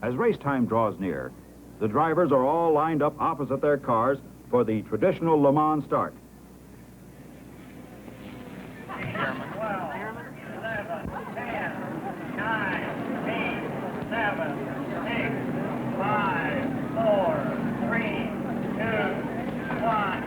As race time draws near, the drivers are all lined up opposite their cars for the traditional Le Mans start. 12, 11, 10, 9, 8, 7, 6, 5, 4, 3, 2, 1.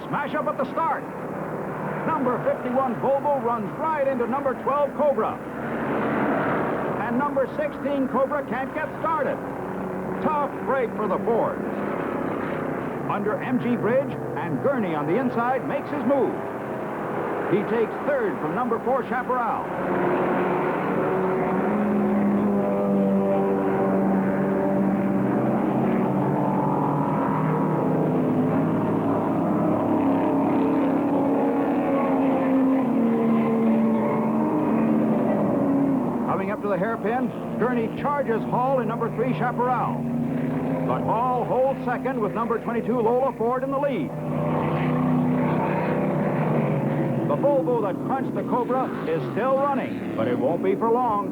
Smash up at the start. Number 51 Volvo runs right into number 12 Cobra. And number 16 Cobra can't get started. Tough break for the Fords. Under MG Bridge, and Gurney on the inside makes his move. He takes third from number 4 Chaparral. Up to the hairpin, Gurney charges Hall in number 3 Chaparral. But Hall holds second with number 22 Lola Ford in the lead. The Volvo that crunched the Cobra is still running, but it won't be for long.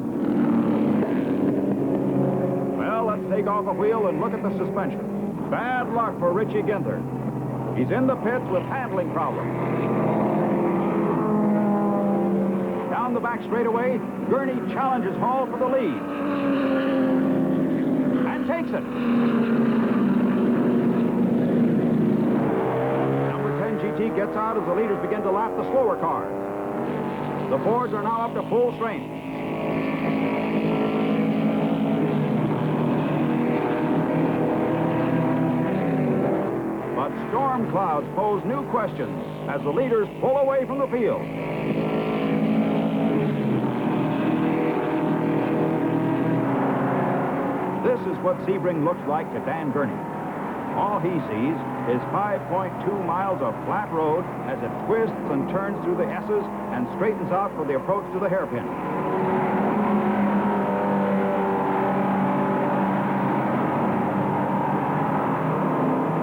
Well, let's take off a wheel and look at the suspension. Bad luck for Richie Ginther. He's in the pits with handling problems. Down the back straightaway, Gurney challenges Hall for the lead. And takes it. Number 10 GT gets out as the leaders begin to lap the slower cars. The Fords are now up to full strength. But storm clouds pose new questions as the leaders pull away from the field. This is what Sebring looks like to Dan Gurney. All he sees is 5.2 miles of flat road as it twists and turns through the S's and straightens out for the approach to the hairpin.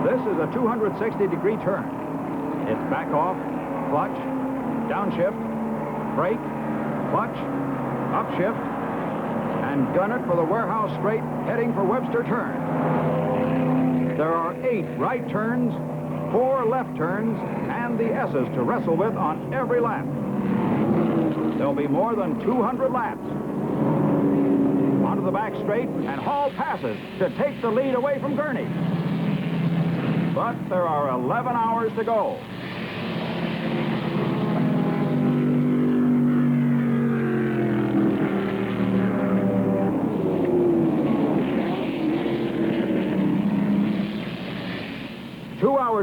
This is a 260-degree turn. It's back off, clutch, downshift, brake, clutch, upshift, and gun it for the warehouse straight, heading for Webster Turn. There are 8 right turns, 4 left turns, and the S's to wrestle with on every lap. There'll be more than 200 laps. Onto the back straight, and Hall passes to take the lead away from Gurney. But there are 11 hours to go.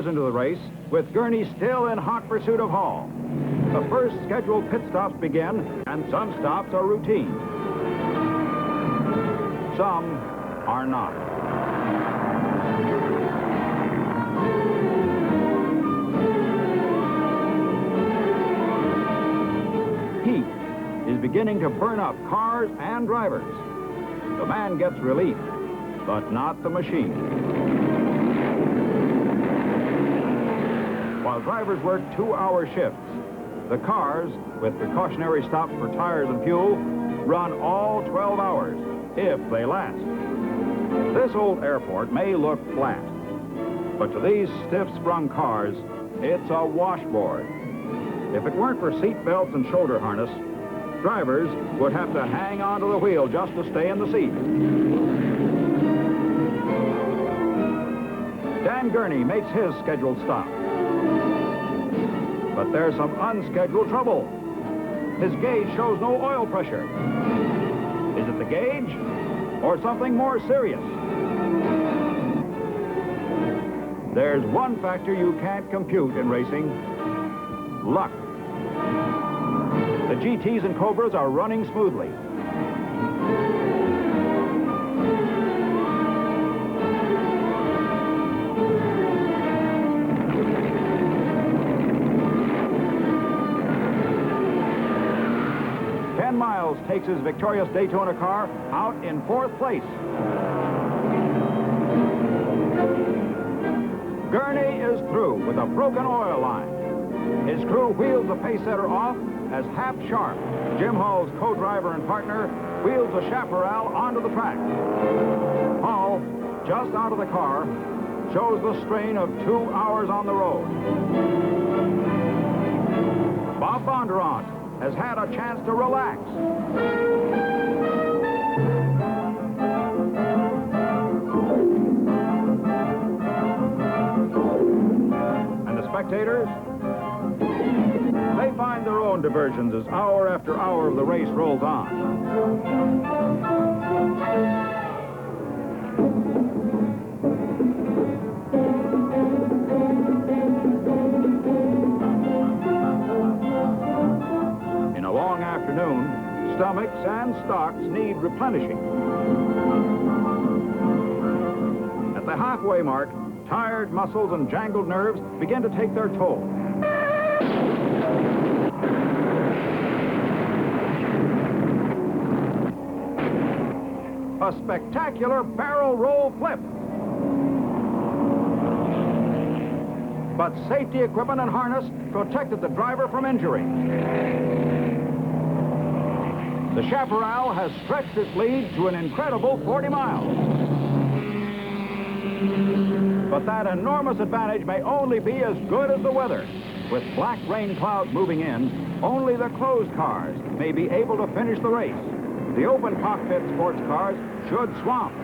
Into the race, with Gurney still in hot pursuit of Hall. The first scheduled pit stops begin, and some stops are routine. Some are not. Heat is beginning to burn up cars and drivers. The man gets relief, but not the machine. While drivers work 2-hour shifts, the cars, with precautionary stops for tires and fuel, run all 12 hours, if they last. This old airport may look flat, but to these stiff-sprung cars, it's a washboard. If it weren't for seat belts and shoulder harness, drivers would have to hang onto the wheel just to stay in the seat. Dan Gurney makes his scheduled stop. But there's some unscheduled trouble. His gauge shows no oil pressure. Is it the gauge or something more serious? There's one factor you can't compute in racing: luck. The GTs and Cobras are running smoothly. takes his victorious Daytona car out in 4th place. Gurney is through with a broken oil line. His crew wheels the pace setter off as Hap Sharp, Jim Hall's co-driver and partner, wheels the chaparral onto the track. Hall, just out of the car, shows the strain of 2 hours on the road. Bob Bondurant has had a chance to relax. And the spectators? They find their own diversions as hour after hour of the race rolls on. In a long afternoon, stomachs and stocks need replenishing. At the halfway mark, tired muscles and jangled nerves begin to take their toll. A spectacular barrel roll flip. But safety equipment and harness protected the driver from injury. The chaparral has stretched its lead to an incredible 40 miles. But that enormous advantage may only be as good as the weather. With black rain clouds moving in, only the closed cars may be able to finish the race. The open cockpit sports cars should swamp.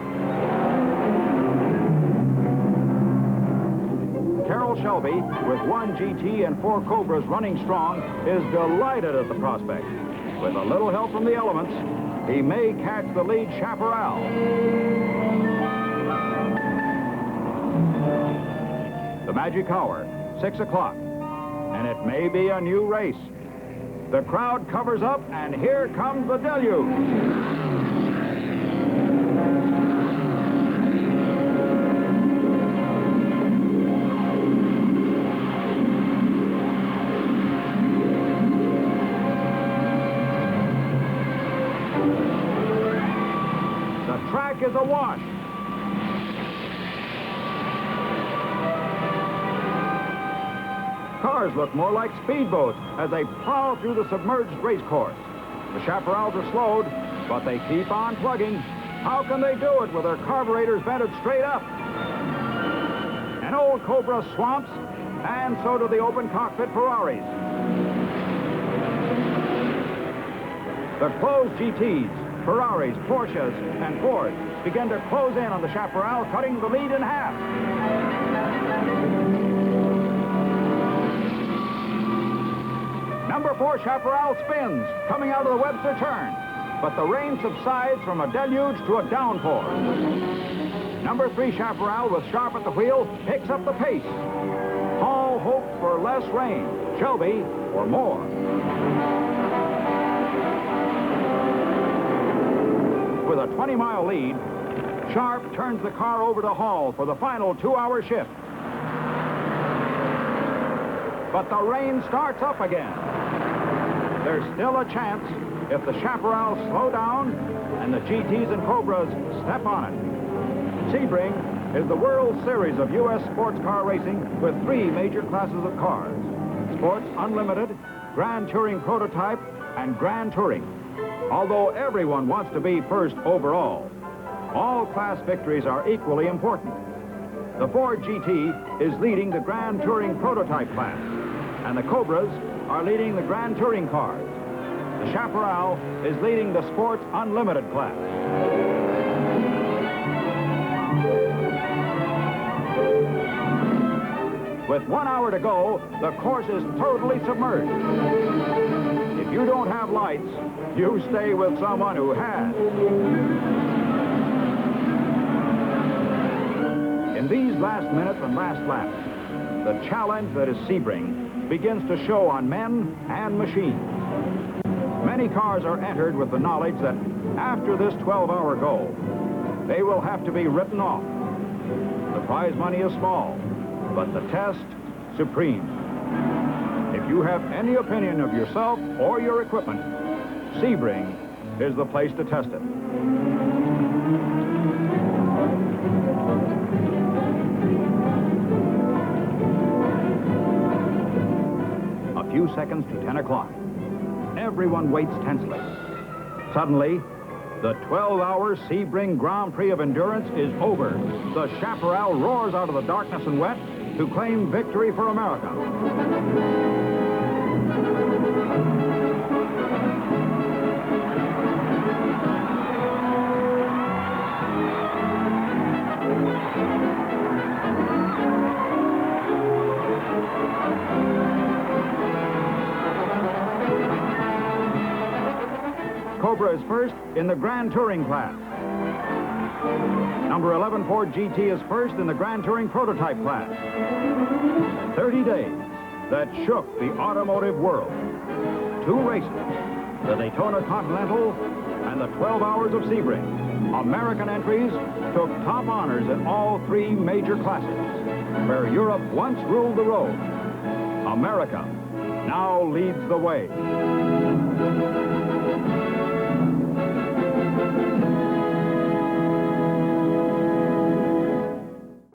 Carroll Shelby, with 1 GT and 4 Cobras running strong, is delighted at the prospect. With a little help from the elements, he may catch the lead chaparral. The magic hour, 6 o'clock, and it may be a new race. The crowd covers up, and here comes the deluge. The track is awash. Cars look more like speedboats as they plow through the submerged race course. The chaparrals are slowed, but they keep on plugging. How can they do it with their carburetors vented straight up? An old Cobra swamps, and so do the open cockpit Ferraris. The closed GTs, Ferraris, Porsches, and Fords begin to close in on the chaparral, cutting the lead in half. Number 4 chaparral spins, coming out of the Webster turn, but the rain subsides from a deluge to a downpour. Number 3 chaparral, with Sharp at the wheel, picks up the pace. Hall hopes for less rain, Shelby for more. With a 20-mile lead, Sharp turns the car over to Hall for the final 2-hour shift. But the rain starts up again. There's still a chance if the chaparrals slow down and the GTs and Cobras step on it. Sebring is the World Series of U.S. sports car racing with 3 major classes of cars: Sports Unlimited, Grand Touring Prototype, and Grand Touring. Although everyone wants to be first overall, all class victories are equally important. The Ford GT is leading the Grand Touring Prototype class, and the Cobras are leading the Grand Touring cars. The chaparral is leading the Sports Unlimited class. With 1 hour to go, the course is totally submerged. If you don't have lights, you stay with someone who has. In these last minutes and last laps, the challenge that is Sebring begins to show on men and machines. Many cars are entered with the knowledge that after this 12-hour goal, they will have to be written off. The prize money is small, but the test, supreme. If you have any opinion of yourself or your equipment, Sebring is the place to test it. A few seconds to 10 o'clock. Everyone waits tensely. Suddenly, the 12-hour Sebring Grand Prix of Endurance is over. The chaparral roars out of the darkness and wet to claim victory for America. Cobra is first in the Grand Touring class. Number 11 Ford GT is first in the Grand Touring Prototype class. 30 days that shook the automotive world. 2 races, the Daytona Continental and the 12 Hours of Sebring. American entries took top honors in all 3 major classes. Where Europe once ruled the road, America now leads the way.